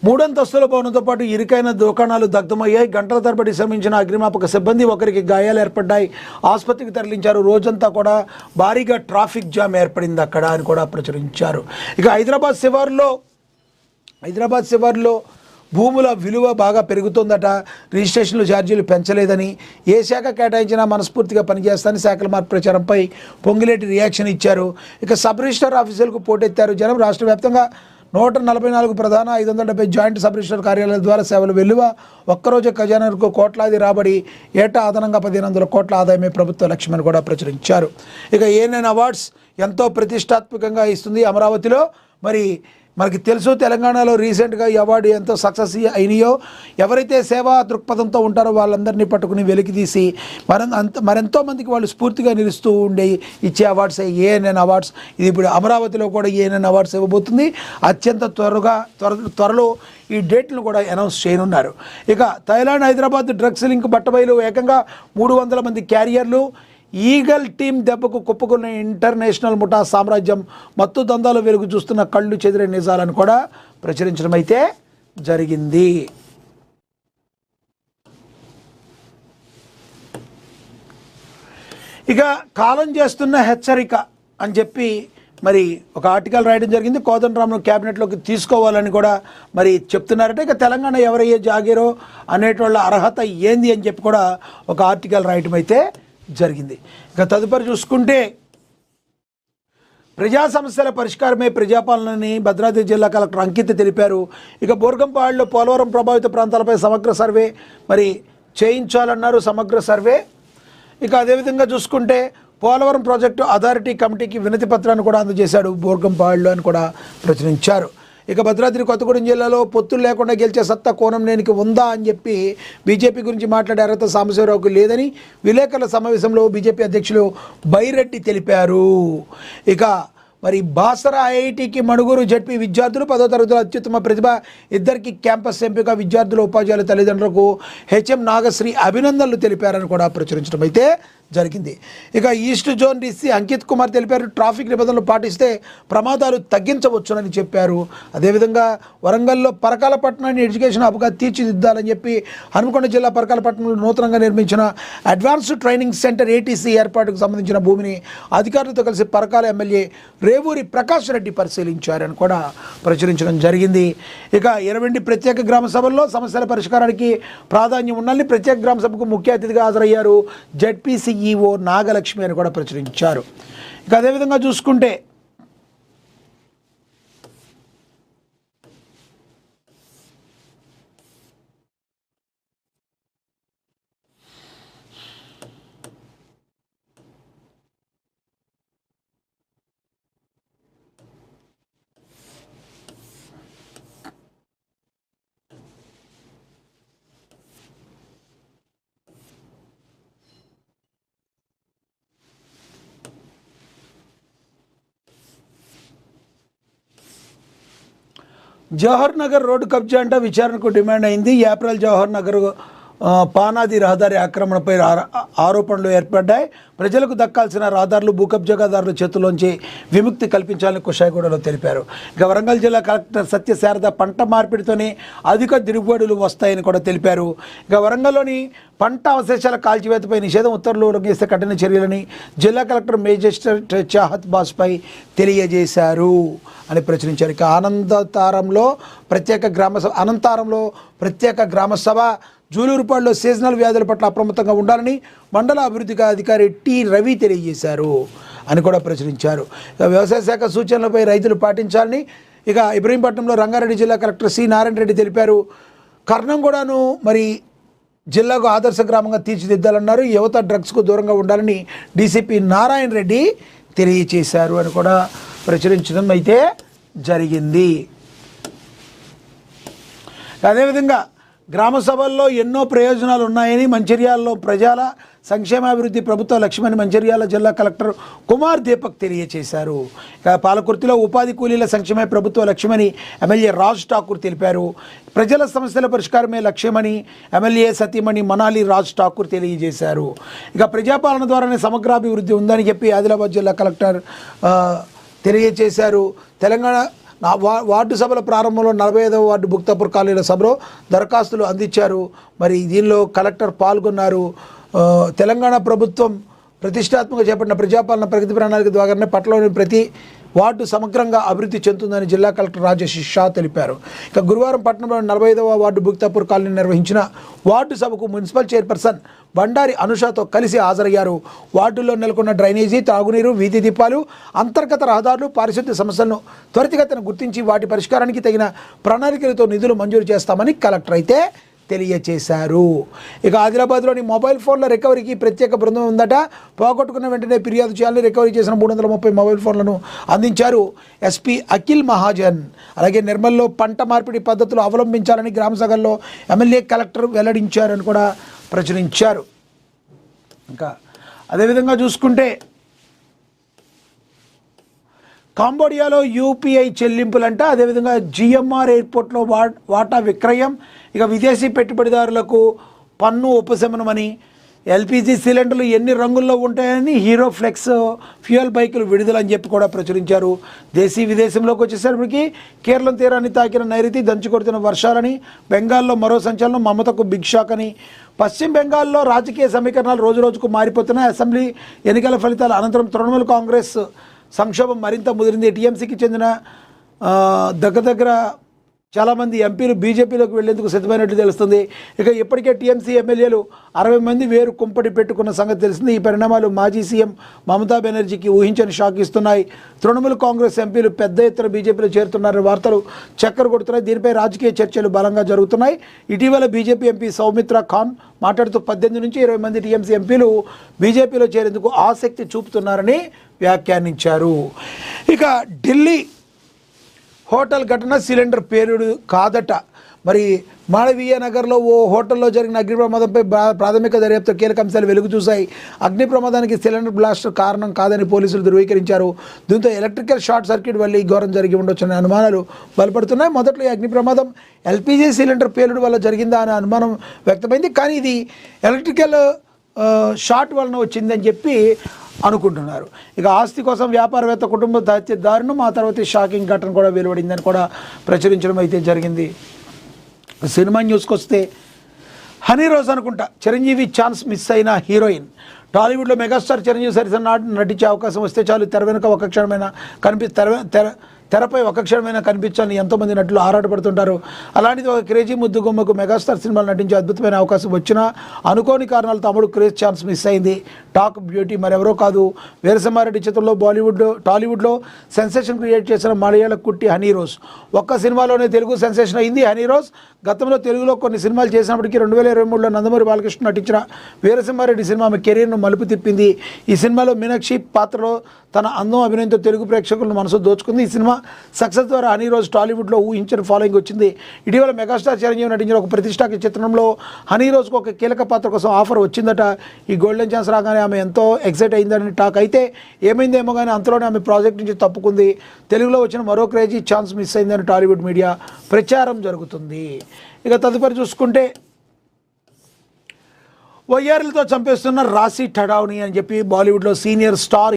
మూడంతస్తుల భవనంతో పాటు ఇరుకైన దుకాణాలు దగ్ధమయ్యాయి. గంటల తరబడి శ్రమించిన అగ్నిమాపక సిబ్బంది ఒకరికి గాయాలు ఏర్పడ్డాయి. ఆసుపత్రికి తరలించారు. రోజంతా కూడా భారీగా ట్రాఫిక్ జామ్ ఏర్పడింది అక్కడ అని కూడా ప్రచురించారు. ఇక హైదరాబాద్ శివార్లో భూముల విలువ బాగా పెరుగుతుందట. రిజిస్ట్రేషన్లు ఛార్జీలు పెంచలేదని, ఏ శాఖ కేటాయించినా మనస్ఫూర్తిగా పనిచేస్తానని శాఖల మార్పు ప్రచారంపై పొంగిలేటి రియాక్షన్ ఇచ్చారు. ఇక సబ్ రిజిస్టర్ ఆఫీసులకు పోటెత్తారు జనం. రాష్ట్ర వ్యాప్తంగా 144 ప్రధాన 570 జాయింట్ సబ్ రిజిస్టర్ కార్యాలయాల ద్వారా సేవలు వెల్లువ. ఒక్కరోజు ఖజానాకు కోట్లాది రాబడి. ఏటా అదనంగా 1500 కోట్ల ఆదాయమే ప్రభుత్వ లక్ష్యమని కూడా ప్రచురించారు. ఇక ఏఎన్ఎన్ అవార్డ్స్ ఎంతో ప్రతిష్టాత్మకంగా ఇస్తుంది అమరావతిలో. మరి మనకి తెలుసు తెలంగాణలో రీసెంట్గా ఈ అవార్డు ఎంతో సక్సెస్ అయినాయో. ఎవరైతే సేవా దృక్పథంతో ఉంటారో వాళ్ళందరినీ పట్టుకుని వెలికితీసి మరెంతో మందికి వాళ్ళు స్ఫూర్తిగా నిలుస్తూ ఉండే ఇచ్చే అవార్డ్స్ ఏఎన్ఎన్ అవార్డ్స్. ఇది ఇప్పుడు అమరావతిలో కూడా ఏఎన్ఎన్ అవార్డ్స్ ఇవ్వబోతుంది. అత్యంత త్వరలో ఈ డేట్లను కూడా అనౌన్స్ చేయనున్నారు. ఇక థాయిలాండ్ హైదరాబాద్ డ్రగ్స్ లింక్ బట్టబయలు. ఏకంగా 300 మంది క్యారియర్లు. ఈగల్ టీం దెబ్బకు కుప్పకున్న ఇంటర్నేషనల్ ముఠా సామ్రాజ్యం. మత్తు దందాలు వెలుగు చూస్తున్న కళ్ళు చెదిరే నిజాలను కూడా ప్రచురించడం అయితే జరిగింది. ఇక కాలం చేస్తున్న హెచ్చరిక అని చెప్పి మరి ఒక ఆర్టికల్ రాయడం జరిగింది. కోదండరాంను క్యాబినెట్లోకి తీసుకోవాలని కూడా మరి చెప్తున్నారట. ఇక తెలంగాణ ఎవరయ్యే జాగీరో అనేటోళ్ళ అర్హత ఏంది అని చెప్పి కూడా ఒక ఆర్టికల్ రాయటం అయితే జరిగింది. ఇక తదుపరి చూసుకుంటే ప్రజా సమస్యల పరిష్కారమే ప్రజాపాలనని భద్రాద్రి జిల్లా కలెక్టర్ అంకిత్ తెలిపారు. ఇక బోర్గంపాడులో పోలవరం ప్రభావిత ప్రాంతాలపై సమగ్ర సర్వే మరి చేయించాలన్నారు. సమగ్ర సర్వే. ఇక అదేవిధంగా చూసుకుంటే పోలవరం ప్రాజెక్టు అథారిటీ కమిటీకి వినతి పత్రాన్ని కూడా అందజేశాడు బోర్గంపాడులో అని కూడా ప్రచురించారు. ఇక భద్రాద్రి కొత్తగూడెం జిల్లాలో పొత్తులు లేకుండా గెలిచే సత్తా కోనంనేనికి ఉందా అని చెప్పి బీజేపీ గురించి మాట్లాడే అర్హత సాంబశివరావుకు లేదని విలేకరుల సమావేశంలో బీజేపీ అధ్యక్షులు బైరెడ్డి తెలిపారు. ఇక మరి బాసరా ఐఐటికి మణుగూరు జడ్పీ విద్యార్థులు 10వ తరగతిలో అత్యుత్తమ ప్రతిభ. ఇద్దరికి క్యాంపస్ ఎంపిక. విద్యార్థుల ఉపాధ్యాయుల తల్లిదండ్రులకు హెచ్ఎం నాగశ్రీ అభినందనలు తెలిపారని కూడా ప్రచురించడం అయితే జరిగింది. ఇక east zone DC Ankit Kumar తెలిపారు. ట్రాఫిక్ నిబంధనలు పాటిస్తే ప్రమాదాలు తగ్గించవచ్చునని చెప్పారు. అదేవిధంగా వరంగల్లో పరకాల పట్టణాన్ని ఎడ్యుకేషన్ హబ్గా తీర్చిదిద్దాలని చెప్పి హనుమకొండ జిల్లా పరకాల పట్టణంలో నూతనంగా నిర్మించిన అడ్వాన్స్డ్ ట్రైనింగ్ సెంటర్ ఏటీసీ ఏర్పాటుకు సంబంధించిన భూమిని అధికారులతో కలిసి పరకాల ఎమ్మెల్యే రేవూరి ప్రకాష్ రెడ్డి పరిశీలించారని కూడా ప్రచురించడం జరిగింది. ఇక ఎర్రవెండి ప్రత్యేక గ్రామ సభల్లో సమస్యల పరిష్కారానికి ప్రాధాన్యం ఉండాలని ప్రత్యేక గ్రామ సభకు ముఖ్య అతిథిగా హాజరయ్యారు జడ్పీసీ ఈఓ నాగలక్ష్మి అని కూడా ప్రచురించారు. ఇక అదేవిధంగా చూసుకుంటే జవహర్ నగర్ రోడ్డు కబ్జా అంటే విచారణకు డిమాండ్ అయింది. ఏప్రిల్ జవహర్ నగర్ పానాది రహదారి ఆక్రమణపై ఆరోపణలు ఏర్పడ్డాయి. ప్రజలకు దక్కాల్సిన రహదారులు భూ కబ్జాదారుల చేతుల్లోంచి విముక్తి కల్పించాలని కుషాయిగూడలో తెలిపారు. ఇక వరంగల్ జిల్లా కలెక్టర్ సత్యశారద పంట మార్పిడితోనే అధిక దిగుబడులు వస్తాయని కూడా తెలిపారు. ఇక వరంగల్లోని పంట అవశేషాల కాల్చివేతపై నిషేధం ఉత్తర్వులు ఉల్లంఘిస్తే కఠిన చర్యలని జిల్లా కలెక్టర్ మేజిస్ట్రేట్ చాహత్ బాస్పై తెలియజేశారు అని ప్రచురించారు. ఇక అనంతారంలో ప్రత్యేక గ్రామ సభ. జూలూరుపాడులో సీజనల్ వ్యాధుల పట్ల అప్రమత్తంగా ఉండాలని మండల అభివృద్ధి అధికారి టి రవి తెలియజేశారు అని కూడా ప్రచురించారు. వ్యవసాయ శాఖ సూచనలపై రైతులు పాటించాలని ఇక ఇబ్రహీంపట్నంలో రంగారెడ్డి జిల్లా కలెక్టర్ సి నారాయణ రెడ్డి తెలిపారు. కర్నంగూడను మరి జిల్లాకు ఆదర్శ గ్రామంగా తీర్చిదిద్దాలన్నారు. యువత డ్రగ్స్కు దూరంగా ఉండాలని డీసీపీ నారాయణ రెడ్డి తెలియజేశారు అని కూడా ప్రచురించడం అయితే జరిగింది. అదేవిధంగా గ్రామ సభల్లో ఎన్నో ప్రయోజనాలు ఉన్నాయని మంచిర్యాలలో ప్రజల సంక్షేమాభివృద్ధి ప్రభుత్వ లక్ష్యమని మంచిర్యాల జిల్లా కలెక్టర్ కుమార్ దీపక్ తెలియజేశారు. పాలకుర్తిలో ఉపాధి కూలీల సంక్షేమే ప్రభుత్వ లక్ష్యమని ఎమ్మెల్యే రాజ్ ఠాకూర్ తెలిపారు. ప్రజల సమస్యల పరిష్కారమే లక్ష్యమని ఎమ్మెల్యే సతీమణి మనాలి రాజ్ ఠాకూర్ తెలియజేశారు. ఇక ప్రజాపాలన ద్వారానే సమగ్రాభివృద్ధి ఉందని చెప్పి ఆదిలాబాద్ జిల్లా కలెక్టర్ తెలియజేశారు. తెలంగాణ వార్డు సభల ప్రారంభంలో 45వ వార్డు భుక్తాపూర్ కాలనీల సభలో దరఖాస్తులు అందించారు. మరి దీనిలో కలెక్టర్ పాల్గొన్నారు. తెలంగాణ ప్రభుత్వం ప్రతిష్టాత్మక చేపట్టిన ప్రజాపాలన ప్రగతి ప్రణాళిక ద్వారానే పట్టణంలోని ప్రతి వార్డు సమగ్రంగా అభివృద్ధి చెందుతుందని జిల్లా కలెక్టర్ రాజేష్ షా తెలిపారు. ఇక గురువారం పట్టణంలోని 45వ వార్డు భుక్తాపూర్ కాలనీ నిర్వహించిన వార్డు సభకు మున్సిపల్ చైర్పర్సన్ బండారి అనుషతో కలిసి హాజరయ్యారు. వార్డుల్లో నెలకొన్న డ్రైనేజీ, తాగునీరు, వీధి దీపాలు, అంతర్గత రహదారులు, పారిశుద్ధ్య సమస్యలను త్వరితగతిన గుర్తించి వాటి పరిష్కారానికి తగిన ప్రణాళికలతో నిధులు మంజూరు చేస్తామని కలెక్టర్ అయితే తెలియచేశారు. ఇక ఆదిలాబాద్లోని మొబైల్ ఫోన్ల రికవరీకి ప్రత్యేక బృందం ఉందట. పోగొట్టుకున్న వెంటనే ఫిర్యాదు చేయాలని రికవరీ చేసిన 330 మొబైల్ ఫోన్లను అందించారు ఎస్పీ అఖిల్ మహాజన్. అలాగే నిర్మల్లో పంట మార్పిడి పద్ధతులు అవలంబించాలని గ్రామ సభల్లో ఎమ్మెల్యే కలెక్టర్ వెల్లడించారని కూడా ప్రచురించారు. ఇంకా అదేవిధంగా చూసుకుంటే కాంబోడియాలో యూపీఐ చెల్లింపులంట. అదేవిధంగా జిఎంఆర్ ఎయిర్పోర్ట్లో వాటా విక్రయం, ఇక విదేశీ పెట్టుబడిదారులకు పన్ను ఉపశమనమని, ఎల్పిజి సిలిండర్లు ఎన్ని రంగుల్లో ఉంటాయని హీరో ఫ్లెక్స్ ఫ్యూయల్ బైకులు విడుదలని చెప్పి కూడా ప్రచురించారు. విదేశంలోకి వచ్చేసరికి కేరళ తీరాన్ని తాకిన నైరుతి, దంచుకొడుతున్న వర్షాలని, బెంగాల్లో మరో సంచలనం, మమతకు బిగ్ షాక్ అని. పశ్చిమ బెంగాల్లో రాజకీయ సమీకరణాలు రోజురోజుకు మారిపోతున్నాయి. అసెంబ్లీ ఎన్నికల ఫలితాల అనంతరం తృణమూల్ కాంగ్రెస్ సంక్షోభం మరింత ముదిరింది. టీఎంసీకి చెందిన దగ్గర చాలామంది ఎంపీలు బీజేపీలోకి వెళ్లేందుకు సిద్ధమైనట్లు తెలుస్తుంది. ఇక ఇప్పటికే టీఎంసీ ఎమ్మెల్యేలు 60 మంది వేరు కుంపటి పెట్టుకున్న సంగతి తెలిసింది. ఈ పరిణామాలు మాజీ సీఎం మమతా బెనర్జీకి ఊహించని షాక్ ఇస్తున్నాయి. తృణమూల్ కాంగ్రెస్ ఎంపీలు పెద్ద ఎత్తున బీజేపీలో చేరుతున్నారని వార్తలు చక్కర కొడుతున్నాయి. దీనిపై రాజకీయ చర్చలు బలంగా జరుగుతున్నాయి. ఇటీవల బీజేపీ ఎంపీ సౌమిత్రా ఖాన్ మాట్లాడుతూ 18 నుంచి 20 మంది టీఎంసీ ఎంపీలు బీజేపీలో చేరేందుకు ఆసక్తి చూపుతున్నారని వ్యాఖ్యానించారు. ఇక ఢిల్లీ హోటల్ ఘటన సిలిండర్ పేలుడు కాదట. మరి మాళవీయ నగర్లో ఓ హోటల్లో జరిగిన అగ్ని ప్రమాదంపై ప్రాథమిక దర్యాప్తు కీలక అంశాలు వెలుగు చూశాయి. అగ్ని ప్రమాదానికి సిలిండర్ బ్లాస్ట్ కారణం కాదని పోలీసులు ధృవీకరించారు. దీంతో ఎలక్ట్రికల్ షార్ట్ సర్క్యూట్ వల్ల ఈ ఘోరం జరిగి ఉండొచ్చనే అనుమానాలు బలపడుతున్నాయి. మొదట్లో ఈ అగ్ని ప్రమాదం ఎల్పిజి సిలిండర్ పేలుడు వల్ల జరిగిందా అనే అనుమానం వ్యక్తమైంది. కానీ ఇది ఎలక్ట్రికల్ షార్ట్ వలన వచ్చిందని చెప్పి అనుకుంటున్నారు. ఇక ఆస్తి కోసం వ్యాపారవేత్త కుటుంబ దారుణం, ఆ తర్వాత షాకింగ్ ఘటన కూడా వెలువడిందని కూడా ప్రచురించడం అయితే జరిగింది. సినిమా న్యూస్కి వస్తే హనీ రోజ్ అనుకుంటా చిరంజీవి ఛాన్స్ మిస్ అయిన హీరోయిన్. టాలీవుడ్లో మెగాస్టార్ చిరంజీవి సరిసన నటించే అవకాశం వస్తే చాలు, తెరపై ఒక క్షణమైనా కనిపించాలని ఎంతోమంది నటులు ఆరాటపడుతుంటారు. అలాంటిది ఒక క్రేజీ ముద్దుగుమ్మకు మెగాస్టార్ సినిమాలు నటించే అద్భుతమైన అవకాశం వచ్చినా అనుకోని కారణాలు తమ్ముడు క్రేజ్ ఛాన్స్ మిస్ అయింది. టాక్ బ్యూటీ మరెవరో కాదు, వీరసింహారెడ్డి చిత్రంలో టాలీవుడ్లో సెన్సేషన్ క్రియేట్ చేసిన మలయాళ కుట్టి హనీ రోజ్. ఒక్క సినిమాలోనే తెలుగు సెన్సేషన్ అయింది హనీ రోజ్. గతంలో తెలుగులో కొన్ని సినిమాలు చేసినప్పటికీ 2023లో నందమూరి బాలకృష్ణ నటించిన వీరసింహారెడ్డి సినిమా ఆమె కెరీర్ను మలుపు తిప్పింది. ఈ సినిమాలో మీనాక్షి పాత్రలో తన అందం అభినయంతో తెలుగు ప్రేక్షకులను మనసు దోచుకుంది. ఈ సినిమా సక్సెస్ ద్వారా హనీ రోజ్ టాలీవుడ్లో ఊహించిన ఫాలోయింగ్ వచ్చింది. ఇటీవల మెగాస్టార్ చిరంజీవి నటించిన ఒక ప్రతిష్టాత్మక చిత్రంలో హనీ రోజ్కు ఒక కీలక పాత్ర కోసం ఆఫర్ వచ్చిందట. ఈ గోల్డెన్ ఛాన్స్ రాగానే ఆమె ఎంతో ఎక్సైట్ అయిందని టాక్. అయితే ఏమైందేమో కానీ అంతలోనే ఆమె ప్రాజెక్ట్ నుంచి తప్పుకుంది. తెలుగులో వచ్చిన మరో క్రేజీ ఛాన్స్ మిస్ అయిందని టాలీవుడ్ మీడియా ప్రచారం జరుగుతుంది. ఇక తదుపరి చూసుకుంటే వయ్యారులతో చంపేస్తున్న రాశి ఠడావ్ని అని చెప్పి బాలీవుడ్లో సీనియర్ స్టార్